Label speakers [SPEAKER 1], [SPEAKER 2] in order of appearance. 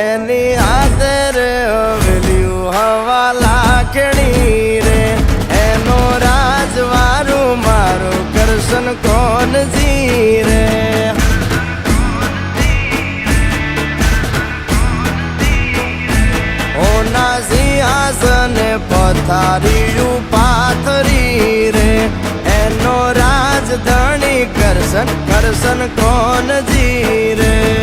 [SPEAKER 1] એની હાથે રે હવેલ્યું હવા લાખણી રે એનો રાજવારું મારું કરશન કોણ જી રે ઓના સિંહાસને પથારીયું પાથરી રે એનો રાજધણી કરશન કરશન કોણ જી રે